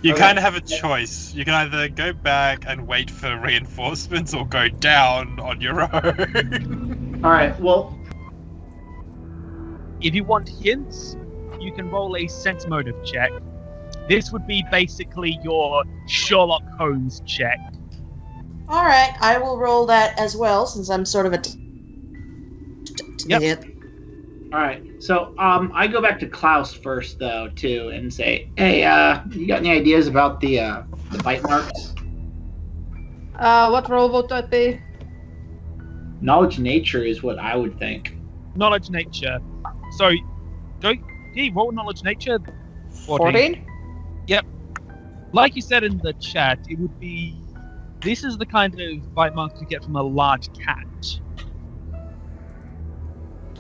You kind of have a choice. You can either go back and wait for reinforcements or go down on your own. Alright, well... If you want hints, you can roll a sense motive check. This would be basically your Sherlock Holmes check. Alright, I will roll that as well, since I'm sort of a... Yep. Alright, so I go back to Klaus first, though, too, and say, hey, you got any ideas about the bite marks? What roll would that be? Knowledge nature is what I would think. Knowledge nature. So, roll knowledge nature. 14? Yep. Like you said in the chat, it would be... This is the kind of bite mark you get from a large cat.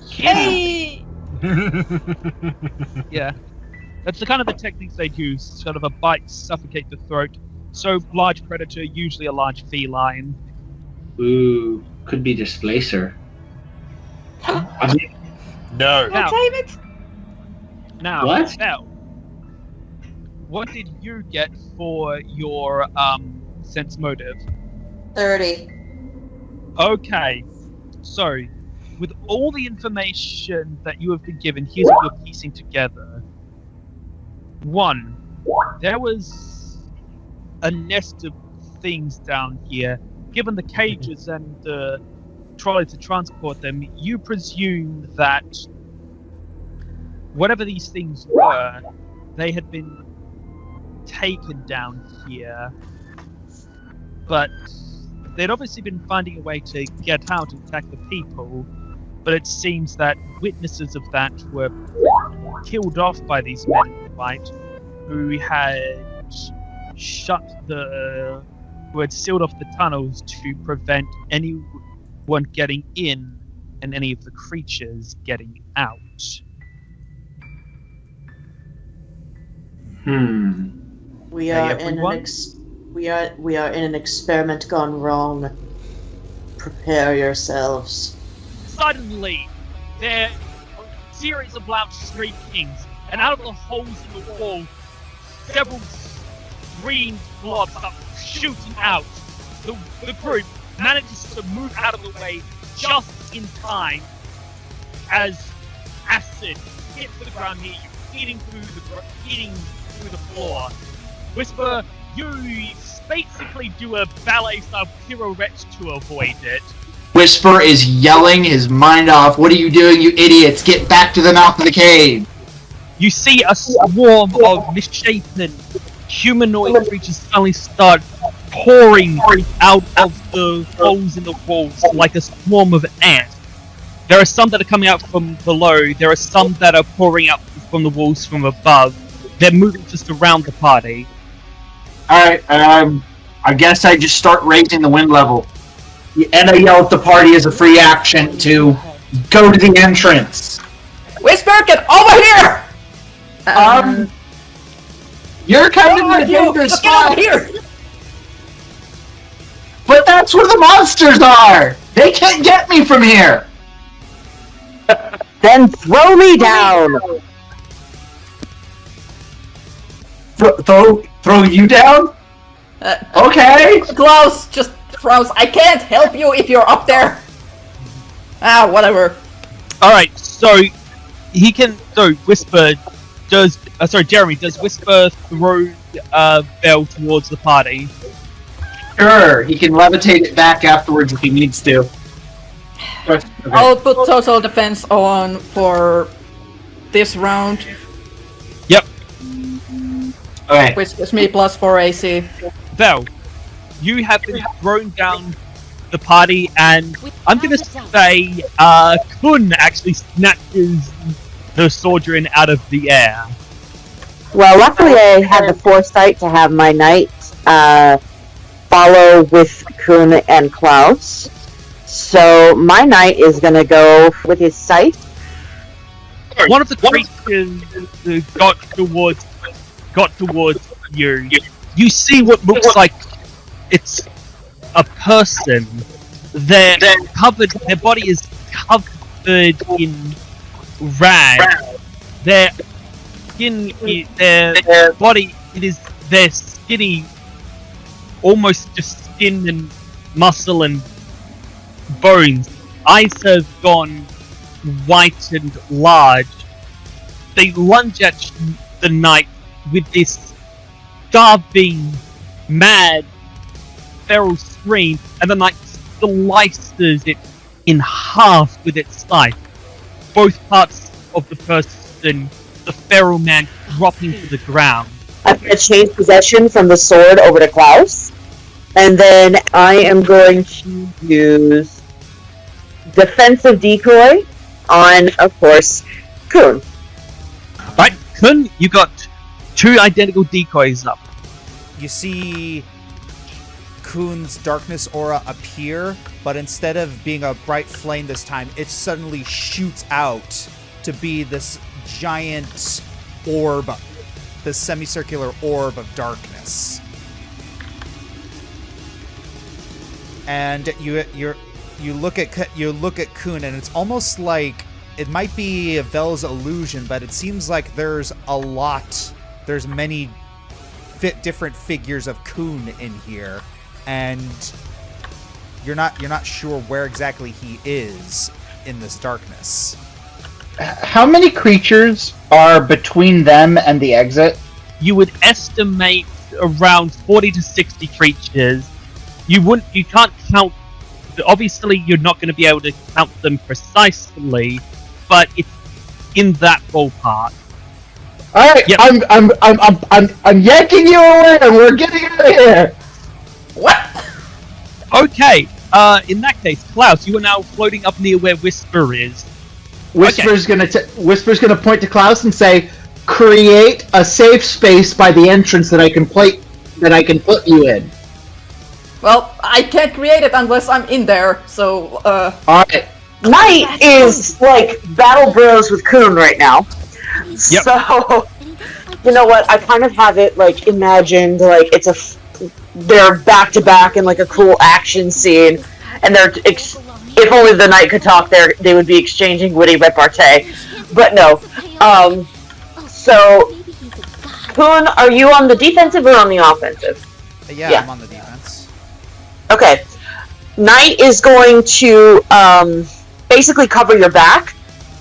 Hey! Yeah. That's the kind of the techniques they'd use. Sort of a bite, suffocate the throat. So, large predator, usually a large feline. Ooh, could be displacer. No. Now, What? Vell, what did you get for your sense motive? 30. Okay, so with all the information that you have been given, here's what you're piecing together. One, there was a nest of things down here. Given the cages and the trolley to transport them, you presume that whatever these things were, they had been taken down here. But they'd obviously been finding a way to get out and attack the people, but it seems that witnesses of that were killed off by these men in white who had who had sealed off the tunnels to prevent anyone getting in and any of the creatures getting out. We are in everyone? we are in an experiment gone wrong. Prepare yourselves. Suddenly, there are a series of loud shriekings, and out of the holes in the wall, several green blobs are shooting out. The group manages to move out of the way just in time as acid hits the ground near you, eating through the floor. Whisper, you basically do a ballet-style pirouette to avoid it. Whisper is yelling his mind off. What are you doing, you idiots? Get back to the mouth of the cave! You see a swarm of misshapen humanoid creatures suddenly start pouring out of the holes in the walls like a swarm of ants. There are some that are coming out from below, there are some that are pouring out from the walls from above. They're moving just around the party. Alright, I guess I just start raising the wind level. And I yell at the party as a free action to go to the entrance. Whisper, get over here! You're kind of in a dangerous spot. Get over here! But that's where the monsters are! They can't get me from here! Then throw me down! Throw you down? Okay! Klaus just frowns. I can't help you if you're up there! Ah, whatever. Alright, so he can. So Whisper does. Jeremy, does Whisper throw Vell towards the party? Sure, he can levitate it back afterwards if he needs to. Okay. I'll put total defense on for this round, Yep. Okay. which gives me plus 4 AC. Vell, you have been thrown down the party, and I'm gonna say Kun actually snatches the soldier out of the air. Well, luckily I had the foresight to have my knight follow with Kun and Klaus. So my knight is gonna go with his sight. One of the creatures got towards you. You see what looks like it's a person. They're covered. Their body is covered in rags. Their skin, their body, it is their skinny, almost just skin and muscle and bones, eyes have gone white and large. They lunge at the knight with this starving, mad, feral scream, and the knight slices it in half with its knife. Both parts of the person, the feral man, dropping to the ground. I'm going to change possession from the sword over to Klaus. And then I am going to use defensive decoy on, of course, Kun. Right, Kun, you got 2 identical decoys up. You see Kun's darkness aura appear, but instead of being a bright flame this time, it suddenly shoots out to be this giant orb, this semicircular orb of darkness. And you look at Kun, and it's almost like it might be Vell's illusion, but it seems like there's many different figures of Kun in here, and you're not sure where exactly he is in this darkness. How many creatures are between them and the exit? You would estimate around 40 to 60 creatures. You can't count. Obviously, you're not going to be able to count them precisely, but it's in that ballpark. All right, Yep. I'm yanking you away, and we're getting out of here. What? Okay. In that case, Klaus, you are now floating up near where Whisper is. Whisper's gonna point to Klaus and say, "Create a safe space by the entrance that I can put you in." Well, I can't create it unless I'm in there, so, All right. Knight is like battle bros with Kun right now. Yep. So, you know what? I kind of have it like imagined like they're back to back in like a cool action scene, and if only the Knight could talk, they would be exchanging witty repartee. But no. So, Kun, are you on the defensive or on the offensive? Yeah, I'm on the defense. Okay. Knight is going to basically cover your back,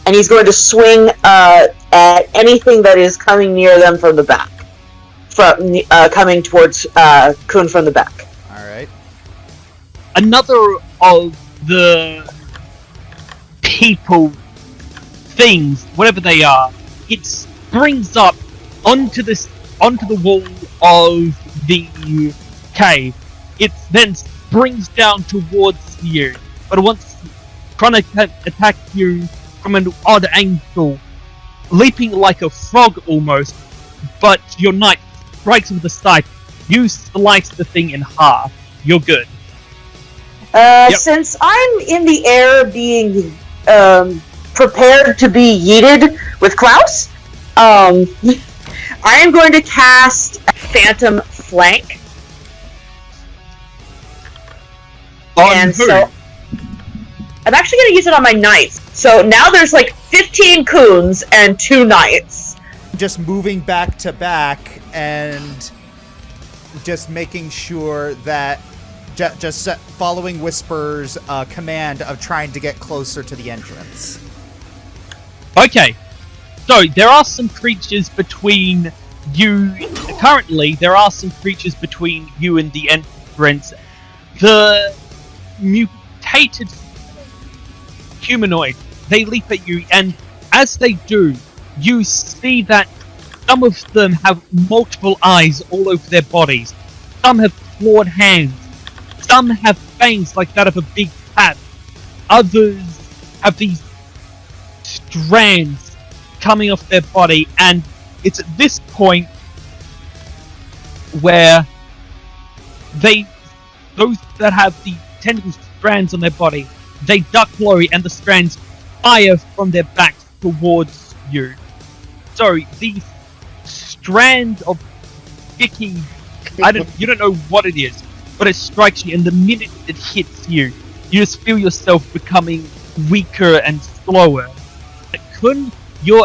and he's going to swing at anything that is coming near them from the back. Coming towards Kun from the back. Alright. Another of the people, things, whatever they are, it springs up onto the wall of the cave. It then springs down towards you, but once trying to attack you from an odd angle, leaping like a frog almost, but your knight strikes with the scythe. You slice the thing in half. You're good. Since I'm in the air being prepared to be yeeted with Klaus, I am going to cast Phantom Flank. On who? So I'm actually going to use it on my knights. So now there's like 15 Kuns and 2 knights. Just moving back to back and just making sure that just following Whisper's command of trying to get closer to the entrance. Okay, so there are some creatures between you. Currently, there are some creatures between you and the entrance. The mutated humanoid, they leap at you, and as they do, you see that some of them have multiple eyes all over their bodies. Some have clawed hands. Some have fangs like that of a big cat. Others have these strands coming off their body, and it's at this point where those that have the tentacle strands on their body, they duck low and the strands fire from their backs towards you. So the strand of sticky, you don't know what it is, but it strikes you, and the minute it hits you, you just feel yourself becoming weaker and slower. Kun, you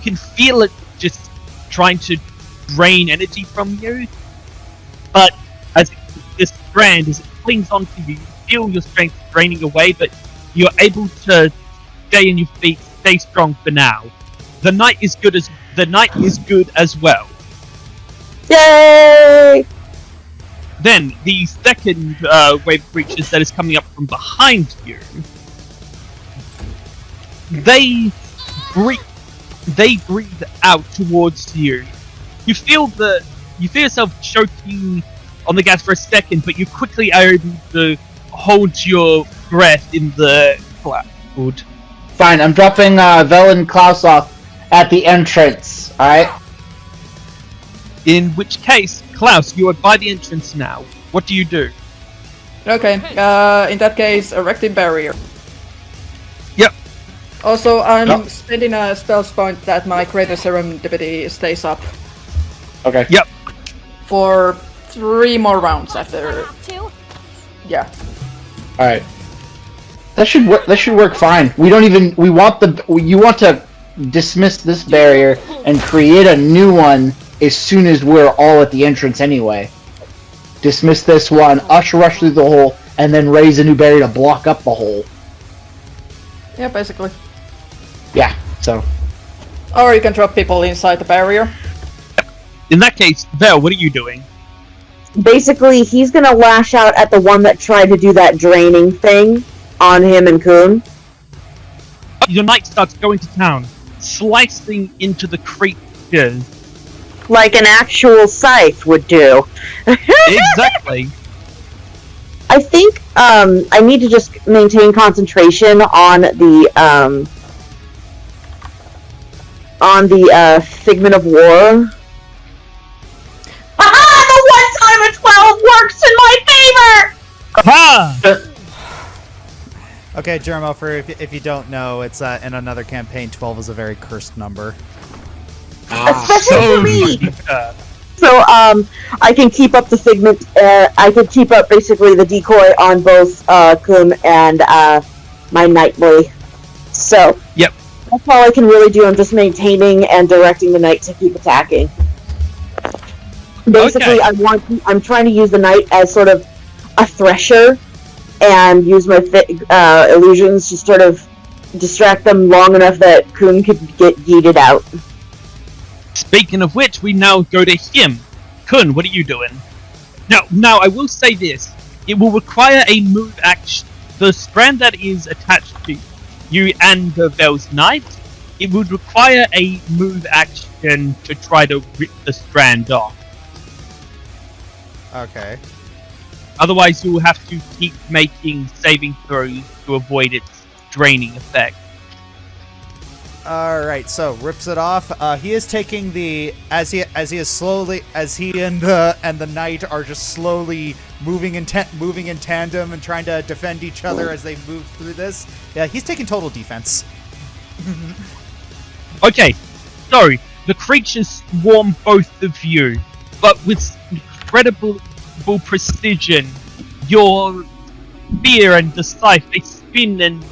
can feel it just trying to drain energy from you, but as this strand, as it clings onto you, you feel your strength draining away, but you're able to stay on your feet, stay strong for now. The night is good as well. Yay! Then the second wave of creatures that is coming up from behind you, they breathe out towards you. You feel yourself choking on the gas for a second, but you quickly are able to hold your breath in the cloud. Fine, I'm dropping Vell and Claus off at the entrance, alright? In which case, Klaus, you are by the entrance now. What do you do? Okay, in that case, erecting barrier. Yep. Also, I'm spending a spell point that my greater serendipity stays up. Okay. Yep. For 3 more rounds after. Yeah. Alright. That should work fine. You want to dismiss this barrier and create a new one as soon as we're all at the entrance anyway. Dismiss this one, rush through the hole, and then raise a new barrier to block up the hole. Yeah, basically. Yeah, so. Or you can drop people inside the barrier. In that case, Vell, what are you doing? Basically, he's gonna lash out at the one that tried to do that draining thing on him and Kun. Your knight starts going to town, slicing into the creatures. Like an actual scythe would do. Exactly. I think I need to just maintain concentration on the Figment of War. Aha! The 1 time a 12 works in my favor! Aha! Okay, Jermo, if you don't know, it's in another campaign, 12 is a very cursed number. Especially for me! So, I can keep up the Figment, I can keep up basically the decoy on both, Kun and, my Knight Boy. So, yep. That's all I can really do. I'm just maintaining and directing the Knight to keep attacking. Basically, okay. I'm trying to use the Knight as sort of a thresher, and use my illusions to sort of distract them long enough that Kun could get yeeted out. Speaking of which, we now go to him. Kun, what are you doing? Now, I will say this. It will require a move action. The strand that is attached to you and Vell's knight, it would require a move action to try to rip the strand off. Okay. Otherwise, you will have to keep making saving throws to avoid its draining effect. Alright, so rips it off. He is taking as he and the knight are just slowly moving in tandem and trying to defend each other as they move through this. Yeah, he's taking total defense. Okay, so the creatures swarm both of you, but with incredible precision. Your spear and the scythe, they spin and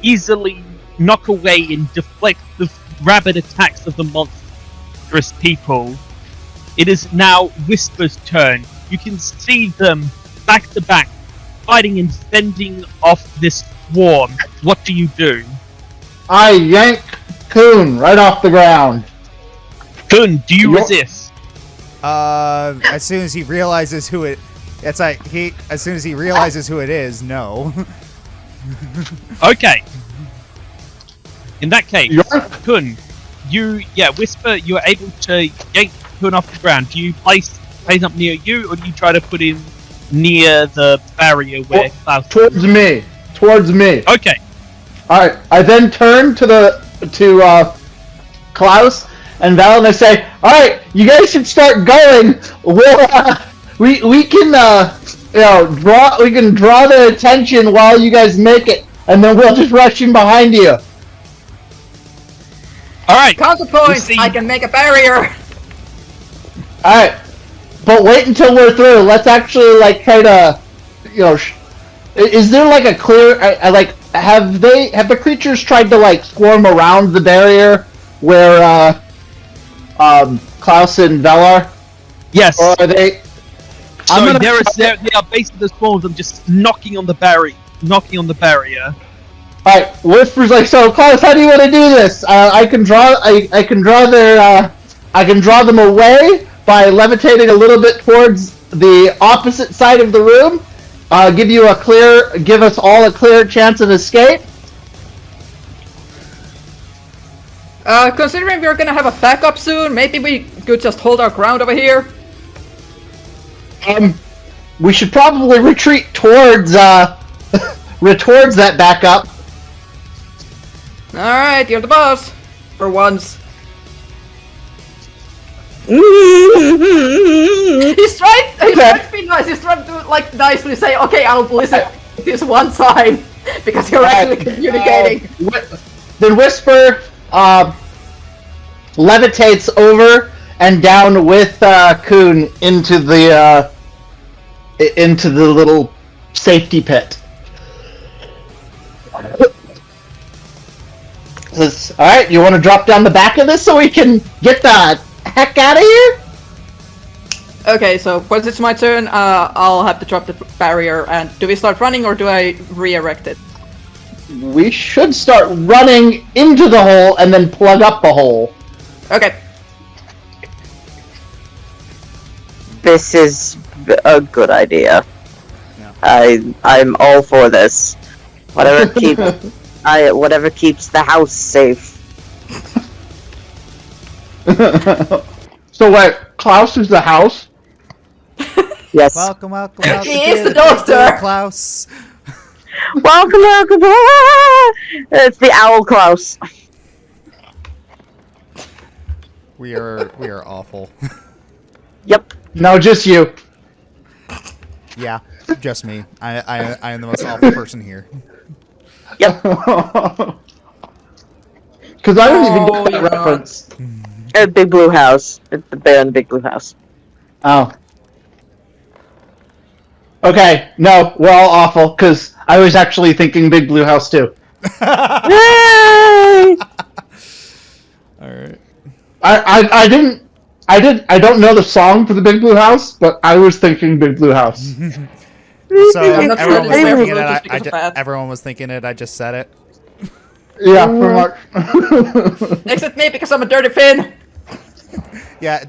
easily knock away and deflect the rabid attacks of the monstrous people. It is now Whisper's turn. You can see them back to back, fighting and fending off this swarm. What do you do? I yank Kun right off the ground. Kun, do you resist? As soon as he realizes who it... as soon as he realizes who it is, no. Okay. In that case, Kun, Whisper, you're able to yank Kun off the ground. Do you place up near you, or do you try to put him near the barrier where Klaus... Towards me. Okay. Alright, I then turn to Klaus and Vell and I say, alright, you guys should start going. We'll, we can, we can draw their attention while you guys make it, and then we'll just rush in behind you. Alright. Counterpoint! I can make a barrier! Alright. But wait until we're through. Let's actually, try to, is there, a clear, have the creatures tried to, swarm around the barrier where, Klaus and Vell are? Yes. Or are they... So they are basically the spawns. I'm just knocking on the barrier. Alright, Whisper's like, so Claus, how do you want to do this? I can draw them away by levitating a little bit towards the opposite side of the room. Give us all a clear chance of escape. Considering we're gonna have a backup soon, maybe we could just hold our ground over here. We should probably retreat towards towards that backup. Alright, you're the boss. For once. He's trying to be nice. He's trying to like nicely say, okay, I'll listen this one time because you're actually communicating. Then Whisper levitates over and down with Coon into the little safety pit. Alright, you want to drop down the back of this so we can get the heck out of here? Okay, so once it's my turn, I'll have to drop the barrier. And do we start running or do I re-erect it? We should start running into the hole and then plug up the hole. Okay. This is a good idea. Yeah. I'm all for this. Whatever keeps the house safe. So wait, Klaus is the house? Yes. Welcome. He is the doctor! Klaus. Welcome. It's the owl Klaus. We are awful. Yep. No, just you. Yeah, just me. I am the most awful person here. Yep. Because I don't even get that reference. Big Blue House. It's the bear in the Big Blue House. Oh. Okay, no, we're all awful, because I was actually thinking Big Blue House too. Yay! Alright. I don't know the song for the Big Blue House, but I was thinking Big Blue House. So everyone was thinking it, I just said it. Yeah, pretty much. Except me because I'm a dirty Finn! Yeah,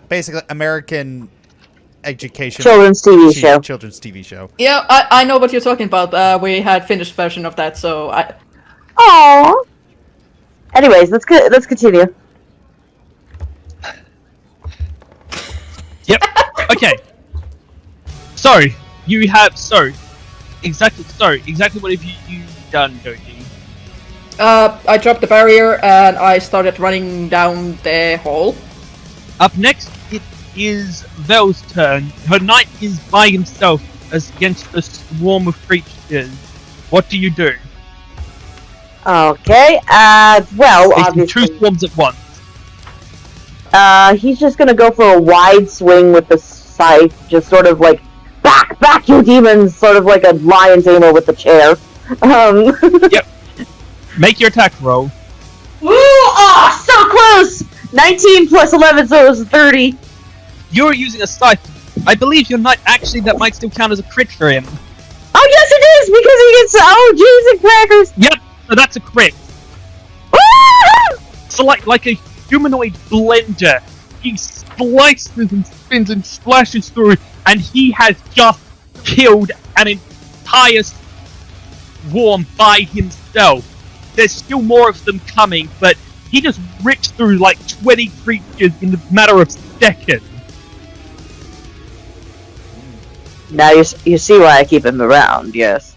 basically American education. Children's TV show. Children's TV show. Yeah, I know what you're talking about. We had finished version of that, so I... Aww. Anyways, let's continue. Yep. Okay. Exactly what have you done, Dogi? I dropped the barrier and I started running down the hole. Up next, it is Vell's turn. Her knight is by himself against a swarm of creatures. What do you do? Okay, well, Facing obviously... two swarms at once. He's just gonna go for a wide swing with the scythe, just sort of like, back, you demons! Sort of like a lion tamer with the chair. Yep. Make your attack roll. Woo! Oh, so close! 19 plus 11, so it was 30. You're using a scythe. I believe your knight that might still count as a crit for him. Oh, yes, it is! Because he gets, oh, jeez, and crackers! Yep, so that's a crit. Woo! So like a humanoid blender, he slices and spins and splashes through, and he has just killed an entire swarm by himself. There's still more of them coming, but he just rips through like 20 creatures in the matter of seconds. Now you see why I keep him around, yes.